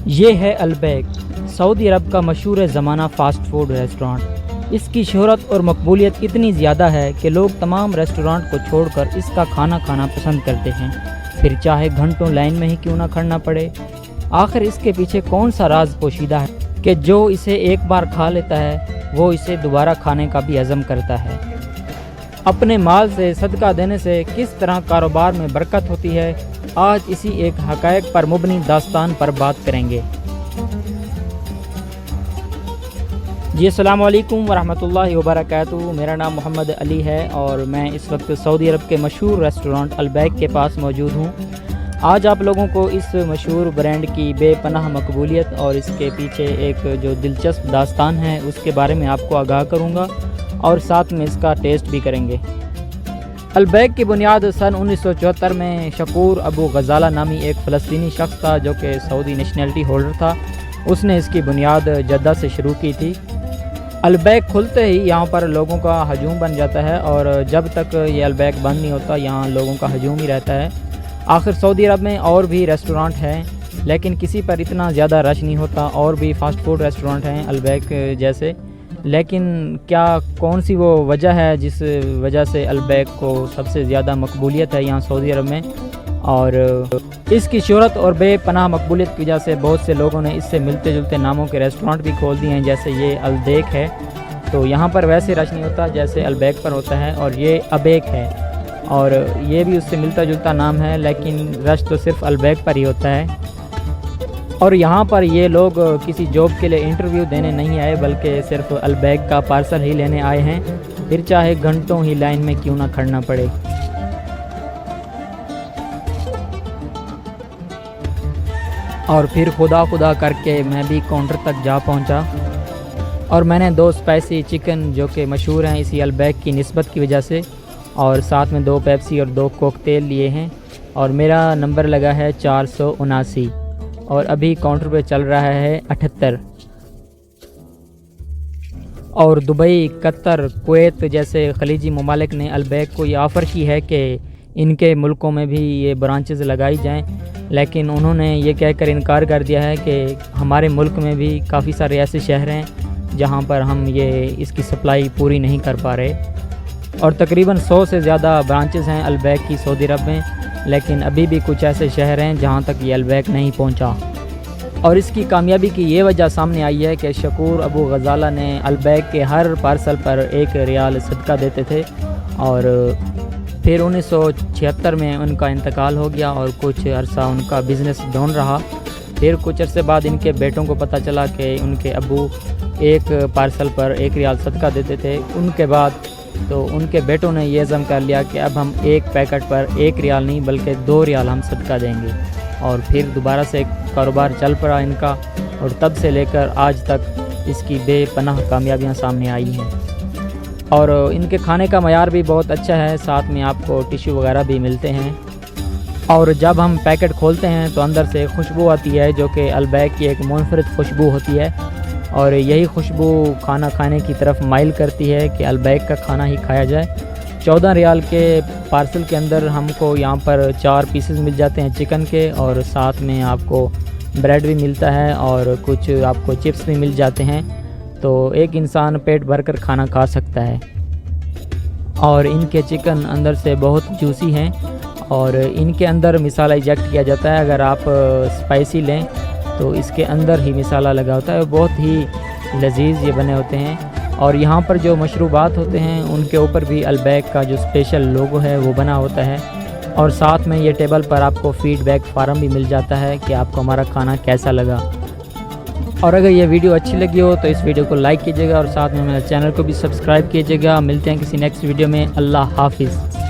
ये है अलबैक, सऊदी अरब का मशहूर ज़माना फ़ास्ट फूड रेस्टोरेंट। इसकी शोहरत और मकबूलियत इतनी ज़्यादा है कि लोग तमाम रेस्टोरेंट को छोड़कर इसका खाना खाना पसंद करते हैं, फिर चाहे घंटों लाइन में ही क्यों ना खड़ना पड़े। आखिर इसके पीछे कौन सा राज पोशीदा है कि जो इसे एक बार खा लेता है वो इसे दोबारा खाने का भी अज़म करता है। अपने माल से सदका देने से किस तरह कारोबार में बरकत होती है, आज इसी एक हक़ाइक़ पर मुबनी दास्तान पर बात करेंगे। जी अस्सलाम वालेकुम वरहमतुल्लाहि वबरकातुहू। मेरा नाम मोहम्मद अली है और मैं इस वक्त सऊदी अरब के मशहूर रेस्टोरेंट अलबैक के पास मौजूद हूँ। आज आप लोगों को इस मशहूर ब्रांड की बेपनाह मकबूलियत और इसके पीछे एक जो दिलचस्प दास्तान है उसके बारे में आपको आगाह करूँगा और साथ में इसका टेस्ट भी करेंगे। अलबैक की बुनियाद सन 1974 में शकूर अबू गजाला नामी एक फ़लस्तीनी शख्स था जो कि सऊदी नेशनलिटी होल्डर था। उसने इसकी बुनियाद जद्दा से शुरू की थी। अलबैक खुलते ही यहाँ पर लोगों का हजूम बन जाता है और जब तक ये अलबैक बंद नहीं होता यहाँ लोगों का हजूम ही रहता है। आखिर सऊदी अरब में और भी रेस्टोरेंट हैं लेकिन किसी पर इतना ज़्यादा रश नहीं होता। और भी फ़ास्ट फूड रेस्टोरेंट हैं अलबैक जैसे, लेकिन क्या कौन सी वो वजह है जिस वजह से अलबैक को सबसे ज़्यादा मकबूलियत है यहाँ सऊदी अरब में। और इसकी शोहरत और बेपनाह मकबूलियत की वजह से बहुत से लोगों ने इससे मिलते जुलते नामों के रेस्टोरेंट भी खोल दिए हैं, जैसे ये अलदेक है तो यहाँ पर वैसे रश नहीं होता जैसे अलबैक पर होता है। और ये अबेक है और ये भी उससे मिलता जुलता नाम है लेकिन रश तो सिर्फ अलबैक पर ही होता है। और यहाँ पर ये लोग किसी जॉब के लिए इंटरव्यू देने नहीं आए बल्कि सिर्फ अलबैक का पार्सल ही लेने आए हैं, फिर चाहे घंटों ही लाइन में क्यों ना खड़ना पड़े। और फिर खुदा करके मैं भी काउंटर तक जा पहुँचा और मैंने 2 स्पाइसी चिकन जो कि मशहूर हैं इसी अलबैक की निस्बत की वजह से, और साथ में 2 पेप्सी और 2 कोकटेल लिए हैं। और मेरा नंबर लगा है 479 और अभी काउंटर पे चल रहा है 78। और दुबई, कतर, कुवैत जैसे खलीजी ममालिक ने अलबैक को ये ऑफ़र की है कि इनके मुल्कों में भी ये ब्रांचेस लगाई जाएं, लेकिन उन्होंने ये कहकर इनकार कर दिया है कि हमारे मुल्क में भी काफ़ी सारे ऐसे शहर हैं जहां पर हम ये इसकी सप्लाई पूरी नहीं कर पा रहे। और तकरीबन 100 से ज़्यादा ब्रांचेस हैं अलबैक की सऊदी अरब में, लेकिन अभी भी कुछ ऐसे शहर हैं जहां तक ये अलबैक नहीं पहुंचा। और इसकी कामयाबी की ये वजह सामने आई है कि शकूर अबू गजाला ने अलबैक के हर पार्सल पर 1 रियाल सदका देते थे। और फिर 1976 में उनका इंतकाल हो गया और कुछ अरसा उनका बिज़नेस डाउन रहा। फिर कुछ अरसे बाद इनके बेटों को पता चला कि उनके अब्बू 1 पार्सल पर 1 रियाल सदका देते थे। उनके बाद तो उनके बेटों ने ये ज़म कर लिया कि अब हम 1 पैकेट पर 1 रियाल नहीं बल्कि 2 रियाल हम सदका देंगे। और फिर दोबारा से कारोबार चल पड़ा इनका और तब से लेकर आज तक इसकी बेपनाह कामयाबियाँ सामने आई हैं। और इनके खाने का मयार भी बहुत अच्छा है, साथ में आपको टिश्यू वगैरह भी मिलते हैं। और जब हम पैकेट खोलते हैं तो अंदर से खुशबू आती है जो कि अलबैक की एक मुनफरिद खुशबू होती है और यही खुशबू खाना खाने की तरफ माइल करती है कि अलबैक का खाना ही खाया जाए। 14 रियाल के पार्सल के अंदर हमको यहाँ पर 4 पीसेस मिल जाते हैं चिकन के और साथ में आपको ब्रेड भी मिलता है और कुछ आपको चिप्स भी मिल जाते हैं, तो एक इंसान पेट भरकर खाना खा सकता है। और इनके चिकन अंदर से बहुत जूसी हैं और इनके अंदर मिसाला इजेक्ट किया जाता है। अगर आप स्पाइसी लें तो इसके अंदर ही मिसाला लगा होता है, बहुत ही लजीज ये बने होते हैं। और यहाँ पर जो मशरूबात होते हैं उनके ऊपर भी अलबैक का जो स्पेशल लोगो है वो बना होता है। और साथ में ये टेबल पर आपको फ़ीडबैक फार्म भी मिल जाता है कि आपको हमारा खाना कैसा लगा। और अगर ये वीडियो अच्छी लगी हो तो इस वीडियो को लाइक कीजिएगा और साथ में मेरे चैनल को भी सब्सक्राइब कीजिएगा। मिलते हैं किसी नेक्स्ट वीडियो में। अल्लाह हाफिज़।